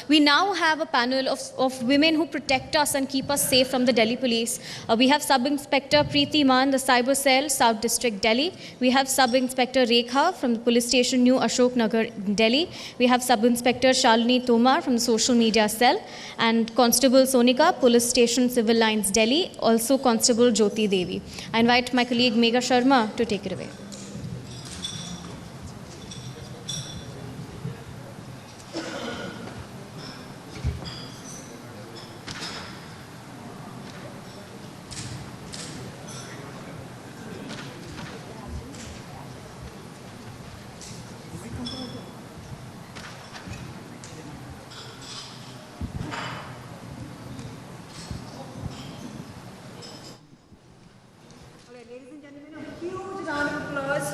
We now have a panel of women who protect us and keep us safe from the Delhi police. We have Sub-Inspector Preeti Man, the Cyber Cell, South District, Delhi. We have Sub-Inspector Rekha from the Police Station New Ashok Nagar, Delhi. We have Sub-Inspector Shalini Tomar from the Social Media Cell, and Constable Sonika, Police Station Civil Lines, Delhi, also Constable Jyoti Devi. I invite my colleague Megha Sharma to take it away.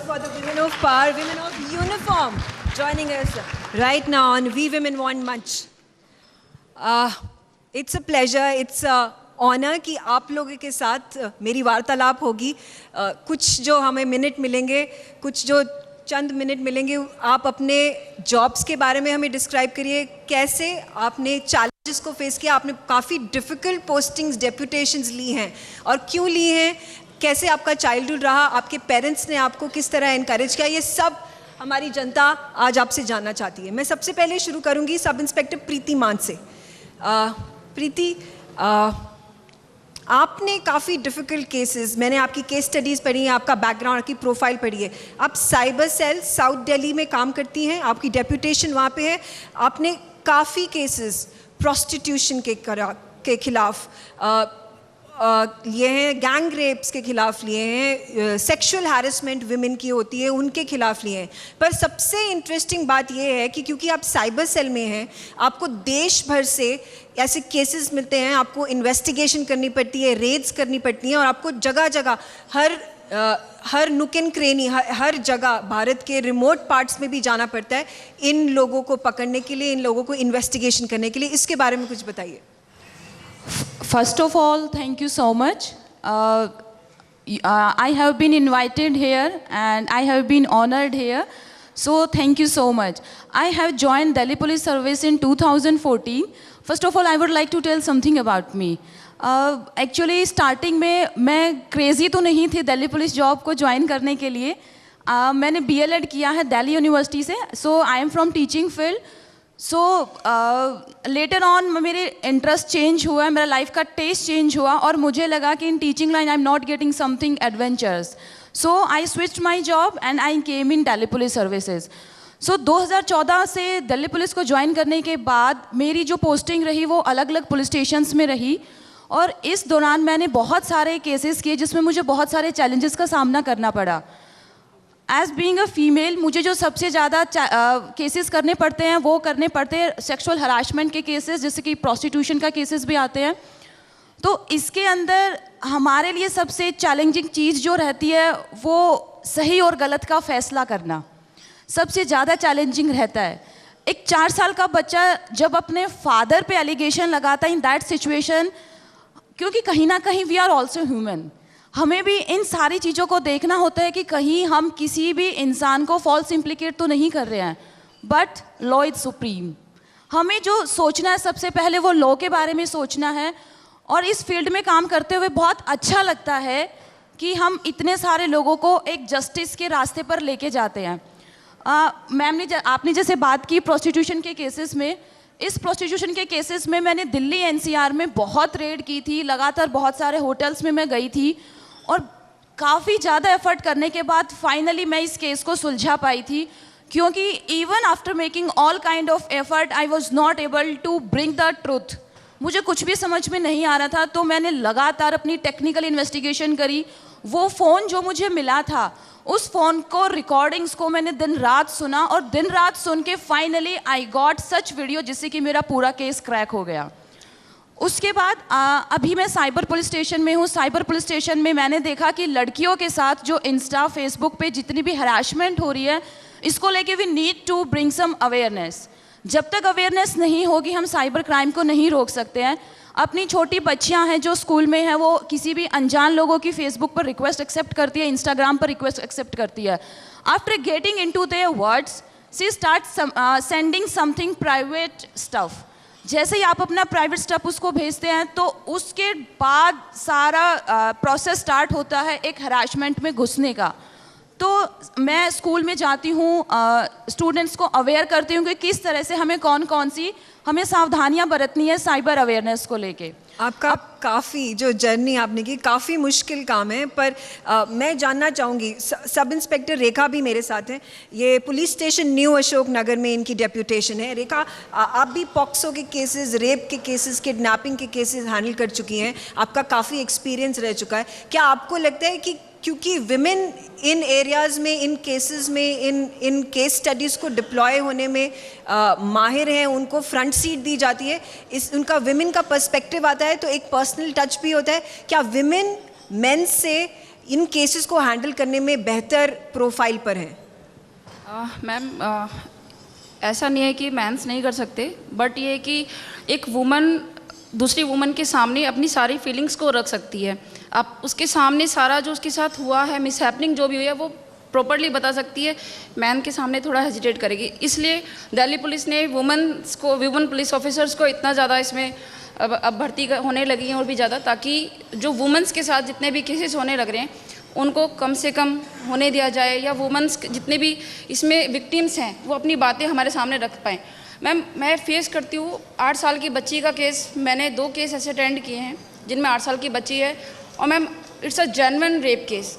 For the women of power, women of uniform, joining us right now on We Women Want Munch. It's a pleasure, it's a honor कि आप लोगों के साथ मेरी वार्तालाप होगी. कुछ जो हमें मिनट मिलेंगे, कुछ जो चंद मिनट मिलेंगे, आप अपने जॉब्स के बारे में हमें डिस्क्राइब करिए. कैसे आपने चैलेंजेस को फेस किया, आपने काफ़ी डिफ़िकल्ट पोस्टिंग्स, डेप्यूटेशंस ली हैं और क्यों ली हैं, कैसे आपका चाइल्डहुड रहा, आपके पेरेंट्स ने आपको किस तरह इनकरेज किया, ये सब हमारी जनता आज आपसे जानना चाहती है. मैं सबसे पहले शुरू करूंगी सब इंस्पेक्टर प्रीति मान से. प्रीति, आपने काफ़ी डिफ़िकल्ट केसेस, मैंने आपकी केस स्टडीज़ पढ़ी हैं, आपका बैकग्राउंड, आपकी प्रोफाइल पढ़ी है. आप साइबर सेल साउथ दिल्ली में काम करती हैं, आपकी डेप्यूटेशन वहाँ पे है. आपने काफ़ी केसेस प्रोस्टिट्यूशन के खिलाफ लिए हैं, गैंग रेप्स के खिलाफ लिए हैं, सेक्सुअल हैरेसमेंट विमेन की होती है उनके खिलाफ लिए हैं. पर सबसे इंटरेस्टिंग बात यह है कि क्योंकि आप साइबर सेल में हैं, आपको देश भर से ऐसे केसेस मिलते हैं, आपको इन्वेस्टिगेशन करनी पड़ती है, रेड्स करनी पड़ती हैं, और आपको जगह जगह हर नुक एंड क्रेनी, हर जगह भारत के रिमोट पार्ट्स में भी जाना पड़ता है इन लोगों को पकड़ने के लिए, इन लोगों को इन्वेस्टिगेशन करने के लिए. इसके बारे में कुछ बताइए. First of all, thank you so much. I have been invited here and I have been honored here. So thank you so much. I have joined Delhi Police Service in 2014. First of all, I would like to tell something about me. Actually, starting में मैं crazy तो नहीं थी Delhi police job को join करने के लिए. मैंने BLED किया है दिल्ली यूनिवर्सिटी से. So I am from teaching field. So later on मेरे इंटरेस्ट चेंज हुआ, मेरा लाइफ का टेस्ट चेंज हुआ और मुझे लगा कि in teaching line I am not getting something adventurous. So I switched my job and I came in Delhi police services. So 2014 से दिल्ली पुलिस को ज्वाइन करने के बाद मेरी जो पोस्टिंग रही वो अलग अलग पुलिस स्टेशंस में रही, और इस दौरान मैंने बहुत सारे केसेस किए जिसमें मुझे बहुत सारे चैलेंजेस का सामना करना पड़ा. एज बीइंग अ फीमेल मुझे जो सबसे ज़्यादा केसेस करने पड़ते हैं वो करने पड़ते हैं सेक्सुअल हरासमेंट के केसेस, जैसे कि प्रोस्टिट्यूशन का केसेस भी आते हैं. तो इसके अंदर हमारे लिए सबसे चैलेंजिंग चीज़ जो रहती है वो सही और गलत का फैसला करना सबसे ज़्यादा चैलेंजिंग रहता है. एक 4 साल का बच्चा जब अपने फादर पे एलिगेशन लगाता है इन दैट सिचुएशन, क्योंकि कहीं ना कहीं वी आर ऑल्सो ह्यूमन, हमें भी इन सारी चीज़ों को देखना होता है कि कहीं हम किसी भी इंसान को फॉल्स इम्प्लिकेट तो नहीं कर रहे हैं. But law is supreme. हमें जो सोचना है सबसे पहले वो लॉ के बारे में सोचना है. और इस फील्ड में काम करते हुए बहुत अच्छा लगता है कि हम इतने सारे लोगों को एक जस्टिस के रास्ते पर लेके जाते हैं. मैम ने आपने जैसे बात की प्रोस्टिट्यूशन के केसेस में, इस प्रोस्टिट्यूशन के केसेस में मैंने दिल्ली NCR में बहुत रेड की थी, लगातार बहुत सारे होटल्स में मैं गई थी और काफ़ी ज़्यादा एफर्ट करने के बाद फाइनली मैं इस केस को सुलझा पाई थी. क्योंकि even after making all kind of effort I was not able to bring the truth. मुझे कुछ भी समझ में नहीं आ रहा था, तो मैंने लगातार अपनी टेक्निकल इन्वेस्टिगेशन करी. वो फ़ोन जो मुझे मिला था उस फ़ोन को, रिकॉर्डिंग्स को मैंने दिन रात सुना और दिन रात सुन के finally I got such video जिससे कि मेरा पूरा केस क्रैक हो गया. उसके बाद अभी मैं साइबर पुलिस स्टेशन में हूँ. साइबर पुलिस स्टेशन में मैंने देखा कि लड़कियों के साथ जो इंस्टा फेसबुक पे जितनी भी हरासमेंट हो रही है, इसको लेके we need to bring some awareness. जब तक अवेयरनेस नहीं होगी हम साइबर क्राइम को नहीं रोक सकते हैं. अपनी छोटी बच्चियां हैं जो स्कूल में हैं, वो किसी भी अनजान लोगों की फेसबुक पर रिक्वेस्ट एक्सेप्ट करती है, इंस्टाग्राम पर रिक्वेस्ट एक्सेप्ट करती है. After getting into their words she start sending something private stuff. जैसे ही आप अपना प्राइवेट स्टफ उसको भेजते हैं तो उसके बाद सारा प्रोसेस स्टार्ट होता है एक हरासमेंट में घुसने का। तो मैं स्कूल में जाती हूँ, स्टूडेंट्स को अवेयर करती हूँ कि किस तरह से हमें कौन कौन सी हमें सावधानियाँ बरतनी है साइबर अवेयरनेस को लेके। आपका काफ़ी जो जर्नी आपने की काफ़ी मुश्किल काम है, पर मैं जानना चाहूँगी, सब इंस्पेक्टर रेखा भी मेरे साथ हैं, ये police station new Ashok Nagar में इनकी डेप्यूटेशन है। रेखा, आप भी पॉक्सो के केसेस, रेप के केसेस, किडनैपिंग के केसेस हैंडल कर चुकी हैं, आपका काफ़ी एक्सपीरियंस रह चुका है। क्या आपको लगता है कि क्योंकि विमेन इन एरियाज़ में, इन केसेस में, इन केस स्टडीज़ को डिप्लॉय होने में माहिर हैं, उनको फ्रंट सीट दी जाती है, उनका विमेन का पर्सपेक्टिव आता है, तो एक पर्सनल टच भी होता है। क्या विमेन मेन से इन केसेस को हैंडल करने में बेहतर प्रोफाइल पर हैं? मैम, ऐसा नहीं है कि मेंस नहीं कर सकते, बट ये है कि एक वुमन दूसरी वुमन के सामने अपनी सारी फीलिंग्स को रख सकती है। आप उसके सामने सारा जो उसके साथ हुआ है, मिसहैपनिंग जो भी हुई है, वो प्रॉपरली बता सकती है। मैन के सामने थोड़ा हेजिटेट करेगी। इसलिए दिल्ली पुलिस ने वुमन पुलिस ऑफिसर्स को इतना ज़्यादा इसमें अब भर्ती होने लगी हैं और भी ज़्यादा, ताकि जो वुमेंस के साथ जितने भी केसेस होने लग रहे हैं उनको कम से कम होने दिया जाए, या वुमेंस जितने भी इसमें विक्टिम्स हैं वो अपनी बातें हमारे सामने रख पाएँ। मैम, मैं फेस करती हूँ 8 साल की बच्ची का केस, मैंने 2 केस ऐसे अटेंड किए हैं जिनमें 8 साल की बच्ची है, और ma'am it's a genuine rape case.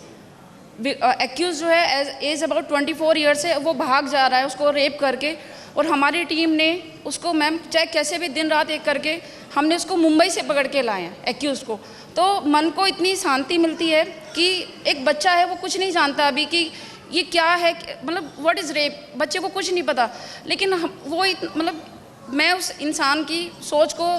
Accused जो है एज अबाउट 24 ईयर्स है, वो भाग जा रहा है उसको रेप करके, और हमारी टीम ने उसको मैम चाहे कैसे भी दिन रात एक करके हमने उसको मुंबई से पकड़ के लाए हैं एक्यूज को। तो मन को इतनी शांति मिलती है कि एक बच्चा है वो कुछ नहीं जानता अभी कि ये क्या है, मतलब व्हाट इज़ रेप, बच्चे को कुछ नहीं पता, लेकिन वो मतलब मैं उस इंसान की सोच को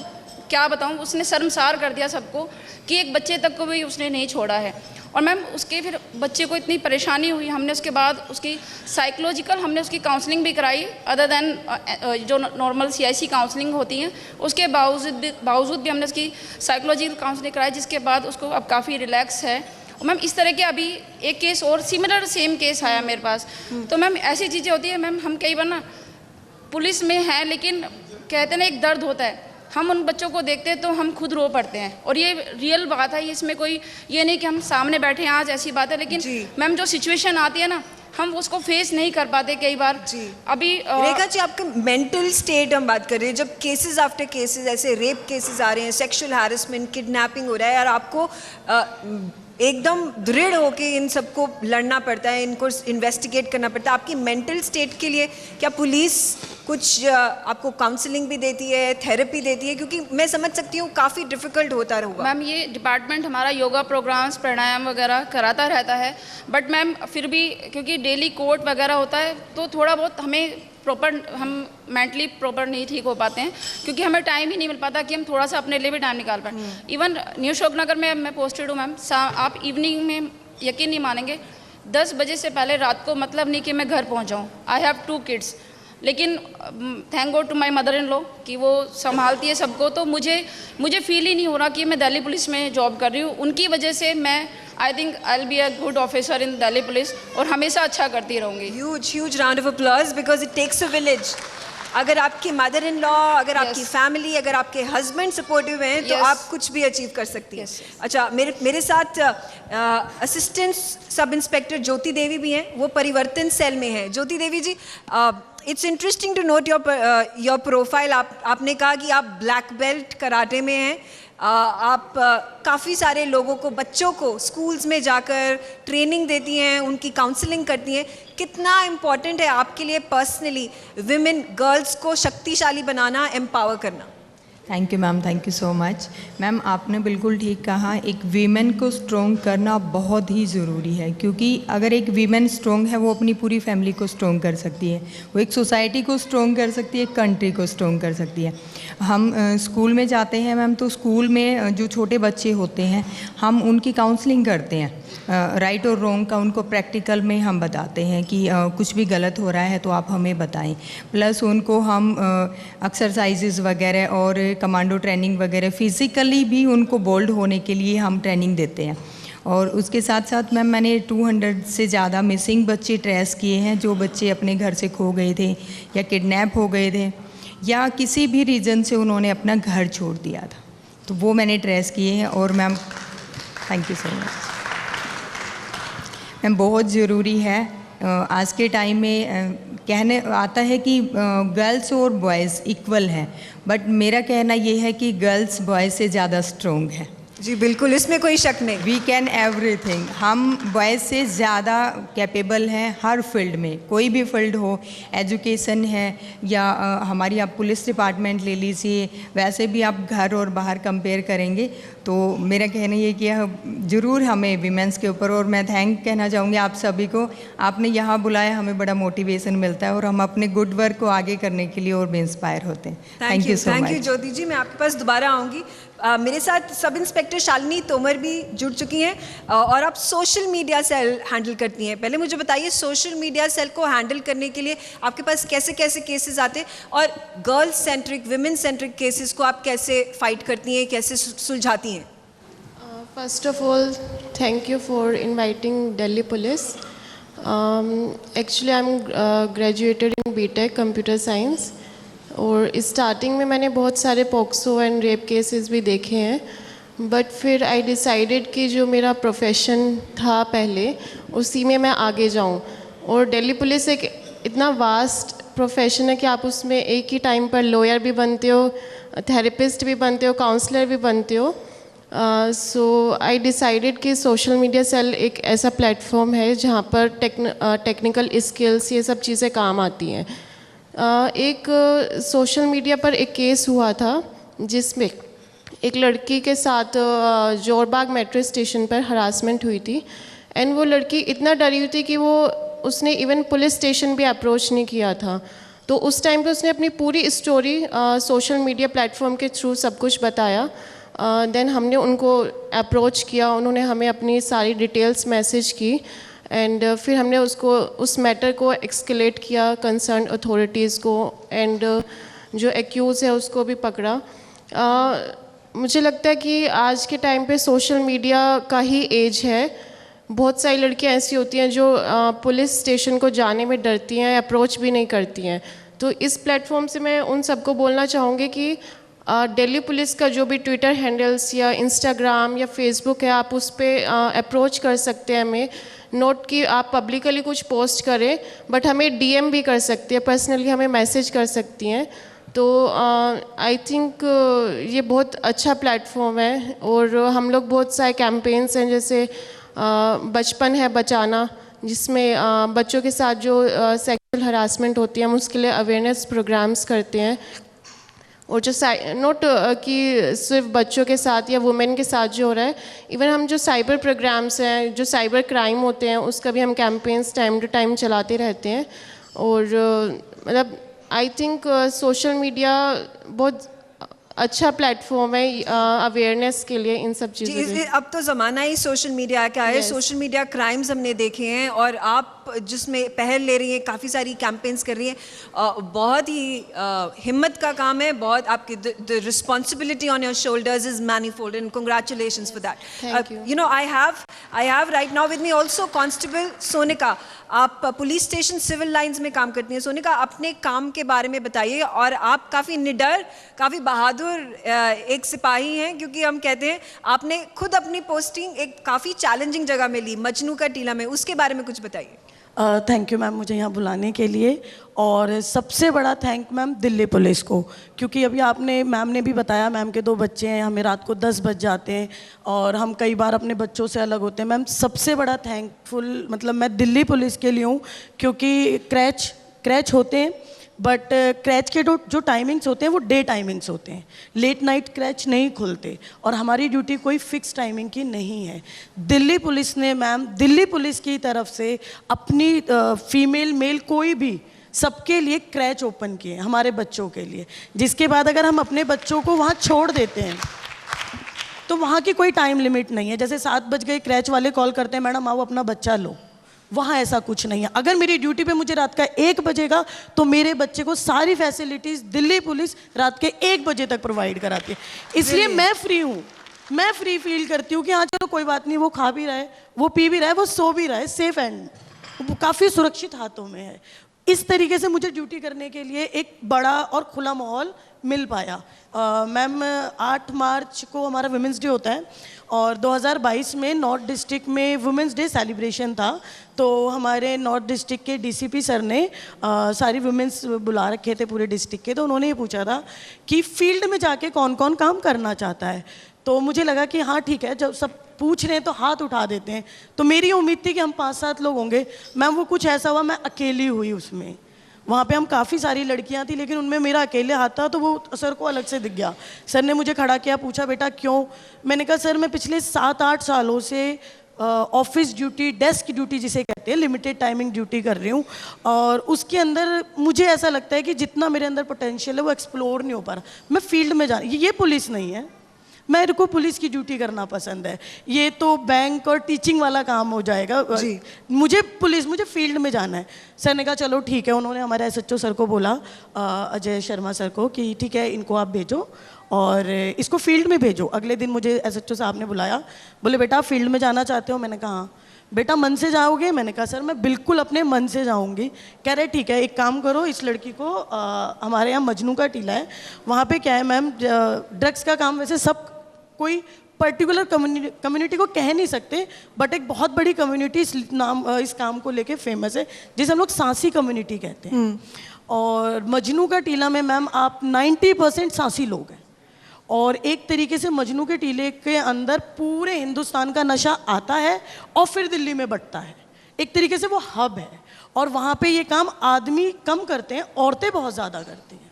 क्या बताऊं, उसने शर्मसार कर दिया सबको कि एक बच्चे तक को भी उसने नहीं छोड़ा है। और मैम उसके फिर बच्चे को इतनी परेशानी हुई, हमने उसके बाद उसकी साइकोलॉजिकल हमने उसकी काउंसलिंग भी कराई, अदर देन जो नॉर्मल CIC काउंसलिंग होती हैं, उसके बावजूद भी हमने उसकी साइकोलॉजिकल काउंसलिंग कराई, जिसके बाद उसको अब काफ़ी रिलैक्स है। और मैम इस तरह के अभी एक केस और सिमिलर सेम केस आया मेरे पास। तो मैम ऐसी चीज़ें होती है मैम, हम कई बार ना पुलिस में हैं, लेकिन कहते ना एक दर्द होता है, हम उन बच्चों को देखते हैं तो हम खुद रो पड़ते हैं, और ये रियल बात है, इसमें कोई ये नहीं कि हम सामने बैठे हैं आज ऐसी बात है, लेकिन मैम जो सिचुएशन आती है ना हम उसको फेस नहीं कर पाते कई बार। जी अभी रेखा जी, आपका मेंटल स्टेट हम बात कर रहे हैं, जब केसेस आफ्टर केसेस ऐसे रेप केसेस आ रहे हैं, सेक्सुअल हैरेसमेंट, किडनैपिंग हो रहा है, और आपको एकदम दृढ़ होके इन सबको लड़ना पड़ता है, इनको इन्वेस्टिगेट करना पड़ता है, आपकी मेंटल स्टेट के लिए क्या पुलिस कुछ आपको काउंसलिंग भी देती है, थेरेपी देती है? क्योंकि मैं समझ सकती हूँ काफ़ी डिफ़िकल्ट होता रहेगा। मैम ये डिपार्टमेंट हमारा योगा प्रोग्राम्स, प्राणायाम वगैरह कराता रहता है, बट मैम फिर भी क्योंकि डेली कोर्ट वगैरह होता है तो थोड़ा बहुत हमें हम मेंटली प्रॉपर नहीं ठीक हो पाते हैं, क्योंकि हमें टाइम ही नहीं मिल पाता कि हम थोड़ा सा अपने लिए भी टाइम निकाल पाएँ। इवन न्यू अशोक नगर में मैं पोस्टेड हूँ मैम, आप इवनिंग में यकीन नहीं मानेंगे 10 बजे से पहले रात को मतलब नहीं कि मैं घर पहुँच जाऊँ। आई हैव 2 किड्स, लेकिन thank God to my mother in law कि वो संभालती है सबको, तो मुझे फील ही नहीं हो रहा कि मैं दिल्ली पुलिस में जॉब कर रही हूँ। उनकी वजह से मैं I think I will be a good officer in Delhi police, और हमेशा अच्छा करती रहूँगी। Huge round of applause, because it takes a village. अगर आपकी मदर इन लॉ, अगर आपकी फैमिली, अगर आपके हस्बैंड सपोर्टिव हैं तो आप कुछ भी अचीव कर सकती हैं। अच्छा, मेरे साथ assistant sub inspector Jyoti Devi भी हैं, वो परिवर्तन सेल में हैं। Jyoti Devi ji, it's interesting to note your profile. आपने कहा कि आप ब्लैक बेल्ट कराटे में हैं, आप काफ़ी सारे लोगों को, बच्चों को स्कूल्स में जाकर ट्रेनिंग देती हैं, उनकी काउंसलिंग करती हैं। कितना इम्पॉर्टेंट है आपके लिए पर्सनली विमेन, गर्ल्स को शक्तिशाली बनाना, एम्पावर करना? Thank you ma'am, thank you so much. Ma'am आपने बिल्कुल ठीक कहा, एक वीमेन को स्ट्रॉन्ग करना बहुत ही ज़रूरी है, क्योंकि अगर एक वीमेन स्ट्रॉन्ग है वो अपनी पूरी फैमिली को स्ट्रॉन्ग कर सकती है, वो एक सोसाइटी को स्ट्रॉन्ग कर सकती है, कंट्री को स्ट्रॉन्ग कर सकती है। हम स्कूल में जाते हैं मैम, तो स्कूल में जो छोटे बच्चे होते हैं हम उनकी काउंसलिंग करते हैं, राइट और रॉन्ग का उनको प्रैक्टिकल में हम बताते हैं कि कुछ भी गलत हो रहा है तो आप हमें बताएं। प्लस उनको हम एक्सरसाइजेज वगैरह और कमांडो ट्रेनिंग वगैरह, फिज़िकली भी उनको बोल्ड होने के लिए हम ट्रेनिंग देते हैं। और उसके साथ साथ मैम मैंने 200 से ज़्यादा मिसिंग बच्चे ट्रेस किए हैं, जो बच्चे अपने घर से खो गए थे या किडनैप हो गए थे, या किसी भी रीज़न से उन्होंने अपना घर छोड़ दिया था, तो वो मैंने ट्रेस किए हैं। और ma'am thank you so much ma'am. बहुत ज़रूरी है आज के टाइम में कहने आता है कि गर्ल्स और बॉयज़ इक्वल हैं, बट मेरा कहना ये है कि गर्ल्स बॉयज़ से ज़्यादा स्ट्रॉन्ग है। जी बिल्कुल, इसमें कोई शक नहीं। वी कैन एवरीथिंग, हम बॉयज़ से ज़्यादा कैपेबल हैं हर फील्ड में, कोई भी फील्ड हो, एजुकेशन है या हमारी आप पुलिस डिपार्टमेंट ले लीजिए, वैसे भी आप घर और बाहर कंपेयर करेंगे तो मेरा कहना ये कि ज़रूर हमें विमेंस के ऊपर, और मैं थैंक कहना चाहूँगी आप सभी को, आपने यहाँ बुलाया, हमें बड़ा मोटिवेशन मिलता है और हम अपने गुड वर्क को आगे करने के लिए और भी इंस्पायर होते हैं। Thank you so much. Thank you Jyoti ji. मैं आपके पास दोबारा आऊँगी। मेरे साथ सब इंस्पेक्टर शालिनी तोमर भी जुड़ चुकी हैं और आप सोशल मीडिया सेल हैंडल करती हैं। पहले मुझे बताइए, सोशल मीडिया सेल को हैंडल करने के लिए आपके पास कैसे कैसे केसेस आते हैं और girls centric, women centric cases को आप कैसे फाइट करती हैं, कैसे सुलझाती हैं? First of all, thank you for inviting Delhi Police. Actually, I'm graduated in BTech Computer Science. और स्टार्टिंग में मैंने बहुत सारे पॉक्सो एंड रेप केसेस भी देखे हैं, बट फिर आई डिसाइडेड कि जो मेरा प्रोफेशन था पहले उसी में मैं आगे जाऊं। और दिल्ली पुलिस एक इतना वास्ट प्रोफेशन है कि आप उसमें एक ही टाइम पर लॉयर भी बनते हो, थेरेपिस्ट भी बनते हो, काउंसलर भी बनते हो। सो आई डिसाइडेड कि सोशल मीडिया सेल एक ऐसा प्लेटफॉर्म है जहाँ पर टेक्निकल स्किल्स ये सब चीज़ें काम आती हैं। एक सोशल मीडिया पर एक केस हुआ था जिसमें एक लड़की के साथ जोरबाग मेट्रो स्टेशन पर हरासमेंट हुई थी, एंड वो लड़की इतना डरी हुई थी कि उसने इवन पुलिस स्टेशन भी अप्रोच नहीं किया था। तो उस टाइम पे उसने अपनी पूरी स्टोरी सोशल मीडिया प्लेटफॉर्म के थ्रू सब कुछ बताया। देन हमने उनको अप्रोच किया, उन्होंने हमें अपनी सारी डिटेल्स मैसेज की, एंड फिर हमने उस मैटर को एक्सकेलेट किया कंसर्न अथॉरिटीज़ को, एंड जो एक्यूज़ है उसको भी पकड़ा। मुझे लगता है कि आज के टाइम पे सोशल मीडिया का ही एज है। बहुत सारी लड़कियां ऐसी होती हैं जो पुलिस स्टेशन को जाने में डरती हैं, अप्रोच भी नहीं करती हैं। तो इस प्लेटफॉर्म से मैं उन सबको बोलना चाहूँगी कि दिल्ली पुलिस का जो भी ट्विटर हैंडल्स या इंस्टाग्राम या फेसबुक है, आप उस पर अप्रोच कर सकते हैं हमें। नोट कि आप पब्लिकली कुछ पोस्ट करें, बट हमें डीएम भी कर सकती है, पर्सनली हमें मैसेज कर सकती हैं। तो आई थिंक ये बहुत अच्छा प्लेटफॉर्म है। और हम लोग बहुत सारे कैंपेन्स हैं, जैसे बचपन है बचाना, जिसमें बच्चों के साथ जो सेक्सुअल हरासमेंट होती है हम उसके लिए अवेयरनेस प्रोग्राम्स करते हैं। और जो नोट कि सिर्फ बच्चों के साथ या वुमेन के साथ जो हो रहा है, इवन हम जो साइबर प्रोग्राम्स हैं, जो साइबर क्राइम होते हैं, उसका भी हम कैंपेन्स टाइम टू टाइम चलाते रहते हैं। और मतलब आई थिंक सोशल मीडिया बहुत अच्छा प्लेटफॉर्म है अवेयरनेस के लिए इन सब चीज़ों में। अब तो ज़माना ही सोशल मीडिया का है। सोशल मीडिया क्राइम्स हमने देखे हैं और आप जिसमें पहल ले रही हैं, काफ़ी सारी कैंपेन्स कर रही हैं, बहुत ही हिम्मत का काम है। बहुत आपकी the responsibility on your shoulders is manifold and congratulations for that. You know I have right now with me also constable Sonika. आप पुलिस स्टेशन सिविल लाइंस में काम करती हैं। सोनिका, अपने काम के बारे में बताइए। और आप काफ़ी निडर, काफ़ी बहादुर एक सिपाही हैं, क्योंकि हम कहते हैं आपने खुद अपनी पोस्टिंग एक काफ़ी चैलेंजिंग जगह में ली, मजनू का टीला में। उसके बारे में कुछ बताइए। थैंक यू मैम मुझे यहाँ बुलाने के लिए। और सबसे बड़ा थैंक मैम दिल्ली पुलिस को, क्योंकि अभी आपने मैम ने भी बताया, मैम के 2 बच्चे हैं, हमें रात को 10 बज जाते हैं और हम कई बार अपने बच्चों से अलग होते हैं। मैम सबसे बड़ा थैंकफुल मतलब मैं दिल्ली पुलिस के लिए हूँ, क्योंकि क्रैच होते हैं, बट क्रैच के जो टाइमिंग्स होते हैं वो डे टाइमिंग्स होते हैं, लेट नाइट क्रैच नहीं खुलते और हमारी ड्यूटी कोई फिक्स टाइमिंग की नहीं है। दिल्ली पुलिस ने मैम, दिल्ली पुलिस की तरफ से अपनी फीमेल मेल कोई भी सबके लिए क्रैच ओपन किए हमारे बच्चों के लिए, जिसके बाद अगर हम अपने बच्चों को वहाँ छोड़ देते हैं तो वहाँ की कोई टाइम लिमिट नहीं है। जैसे 7 बज गए, क्रैच वाले कॉल करते हैं, मैडम आओ अपना बच्चा लो, वहाँ ऐसा कुछ नहीं है। अगर मेरी ड्यूटी पे मुझे रात का 1 बजेगा तो मेरे बच्चे को सारी फैसिलिटीज़ दिल्ली पुलिस रात के 1 बजे तक प्रोवाइड कराती है। इसलिए मैं फ्री हूँ, मैं फ्री फील करती हूँ कि हाँ चलो कोई बात नहीं, वो खा भी रहा है, वो पी भी रहा है, वो सो भी रहा है, सेफ एंड काफ़ी सुरक्षित हाथों में है। इस तरीके से मुझे ड्यूटी करने के लिए एक बड़ा और खुला माहौल मिल पाया। मैम 8 मार्च को हमारा वुमेंस डे होता है और 2022 में नॉर्थ डिस्ट्रिक्ट में वुमेंस डे सेलिब्रेशन था, तो हमारे नॉर्थ डिस्ट्रिक्ट के डीसीपी सर ने सारी वुमेंस बुला रखे थे पूरे डिस्ट्रिक्ट के, तो उन्होंने ये पूछा था कि फील्ड में जाके कौन कौन काम करना चाहता है। तो मुझे लगा कि हाँ ठीक है, जब सब पूछ रहे हैं तो हाथ उठा देते हैं। तो मेरी उम्मीद थी कि हम 5-7 लोग होंगे। मैम वो कुछ ऐसा हुआ, मैं अकेली हुई उसमें। वहाँ पे हम काफ़ी सारी लड़कियाँ थी लेकिन उनमें मेरा अकेले हाथ था, तो वो सर को अलग से दिख गया। सर ने मुझे खड़ा किया, पूछा बेटा क्यों? मैंने कहा सर मैं पिछले 7-8 सालों से ऑफिस ड्यूटी, डेस्क ड्यूटी जिसे कहते हैं, लिमिटेड टाइमिंग ड्यूटी कर रही हूँ और उसके अंदर मुझे ऐसा लगता है कि जितना मेरे अंदर पोटेंशियल है वो एक्सप्लोर नहीं हो पा रहा। मैं फील्ड में जा, ये पुलिस नहीं है, मेरे को पुलिस की ड्यूटी करना पसंद है। ये तो बैंक और टीचिंग वाला काम हो जाएगा जी। मुझे फील्ड में जाना है। सर ने कहा चलो ठीक है। उन्होंने हमारे एसएचओ सर को बोला, अजय शर्मा सर को, कि ठीक है इनको आप भेजो और इसको फील्ड में भेजो। अगले दिन मुझे एसएचओ साहब ने बुलाया, बोले बेटा आप फील्ड में जाना चाहते हो? मैंने कहा हाँ। बेटा मन से जाओगे? मैंने कहा सर मैं बिल्कुल अपने मन से जाऊंगी। कह रहे ठीक है एक काम करो, इस लड़की को हमारे यहाँ मजनू का टीला है, वहाँ पे क्या है मैम, ड्रग्स का काम वैसे सब कोई पर्टिकुलर कम्युनिटी को कह नहीं सकते, बट एक बहुत बड़ी कम्युनिटी इस काम को लेके फेमस है, जिसे हम लोग सांसी कम्युनिटी कहते हैं। और मजनू का टीला में मैम आप 90% सांसी लोग हैं और एक तरीके से मजनू के टीले के अंदर पूरे हिंदुस्तान का नशा आता है और फिर दिल्ली में बंटता है। एक तरीके से वो हब है और वहाँ पे ये काम आदमी कम करते हैं, औरतें बहुत ज़्यादा करती हैं।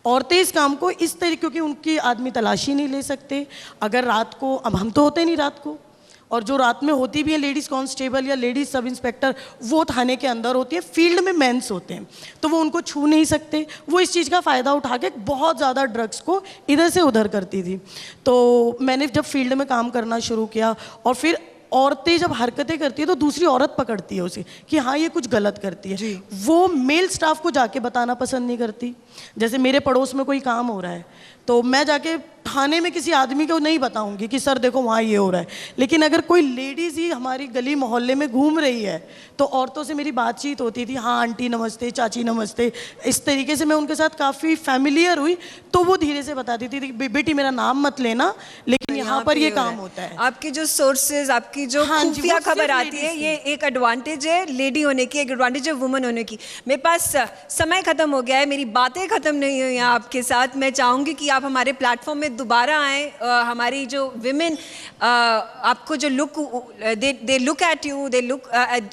औरतें इस काम को इस तरीके, क्योंकि उनकी आदमी तलाशी नहीं ले सकते अगर रात को, अब हम तो होते नहीं रात को, और जो रात में होती भी है लेडीज़ कांस्टेबल या लेडीज़ सब इंस्पेक्टर, वो थाने के अंदर होती है, फील्ड में मेंस होते हैं, तो वो उनको छू नहीं सकते। वो इस चीज़ का फ़ायदा उठा के बहुत ज़्यादा ड्रग्स को इधर से उधर करती थी। तो मैंने जब फील्ड में काम करना शुरू किया और फिर औरतें जब हरकतें करती है तो दूसरी औरत पकड़ती है उसे कि हाँ ये कुछ गलत करती है, वो मेल स्टाफ को जाके बताना पसंद नहीं करती। जैसे मेरे पड़ोस में कोई काम हो रहा है तो मैं जाके थाने में किसी आदमी को नहीं बताऊंगी कि सर देखो वहाँ ये हो रहा है, लेकिन अगर कोई लेडीज़ ही हमारी गली मोहल्ले में घूम रही है तो औरतों से मेरी बातचीत होती थी, हाँ आंटी नमस्ते, चाची नमस्ते, इस तरीके से मैं उनके साथ काफ़ी फैमिलियर हुई। तो वो धीरे से बताती थी बेटी मेरा नाम मत लेना, लेकिन यहाँ पर ये काम होता है। आपकी जो सोर्सेज, आपकी जो खुफिया खबर आती है, ये एक एडवांटेज है लेडी होने की, एक एडवांटेज है वुमन होने की। मेरे पास समय ख़त्म हो गया है, मेरी बातें ख़त्म नहीं हुई हैं आपके साथ। मैं चाहूँगी कि आप हमारे प्लेटफॉर्म में दोबारा आएँ। हमारी जो विमेन आपको जो look, they look at you, they look,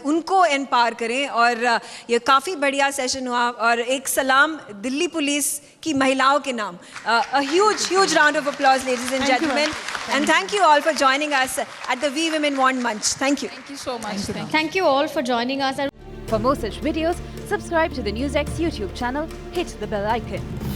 उनको एम्पावर करें। और ये काफ़ी बढ़िया सेशन हुआ और एक सलाम दिल्ली पुलिस की महिलाओं के नाम। A huge round of applause, ladies and gentlemen. And thank you all for joining us at the We Women Want Munch. Thank you. Thank you so much. Thank you all for joining us. For more such videos, subscribe to the NewsX YouTube channel, hit the bell icon.